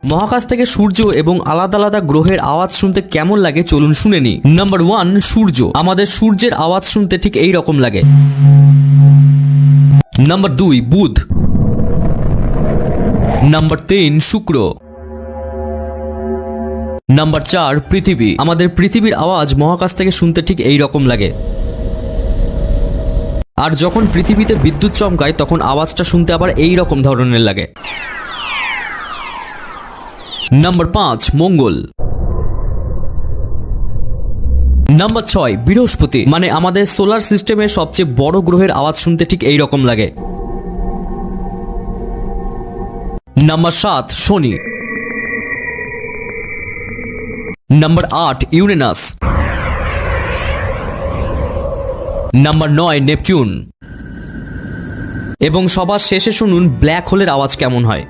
মহাকাশ থেকে সূর্য এবং আলাদা আলাদা গ্রহের আওয়াজ শুনতে কেমন লাগে চলুন শুনে নিই। নাম্বার 1, সূর্য। আমাদের সূর্যের আওয়াজ শুনতে ঠিক এই রকম লাগে। নাম্বার 2, বুধ। নাম্বার 3, শুক্র। নাম্বার 4, পৃথিবী। আমাদের পৃথিবীর আওয়াজ মহাকাশ থেকে শুনতে ঠিক এই রকম লাগে। আর যখন পৃথিবীতে বিদ্যুৎ চমকায় তখন আওয়াজটা শুনতে আবার এই রকম ধরনের লাগে। নাম্বার 5, মঙ্গল। নাম্বার 6, বৃহস্পতি। মানে আমাদের সোলার সিস্টেমের সবচেয়ে বড় গ্রহের আওয়াজ শুনতে ঠিক এই রকম লাগে। নাম্বার 7, শনি। Number 8, Uranus. Number 9, Neptune. এবং সবার শেষে শুনুন ব্ল্যাক হোলের আওয়াজ কেমন হয়।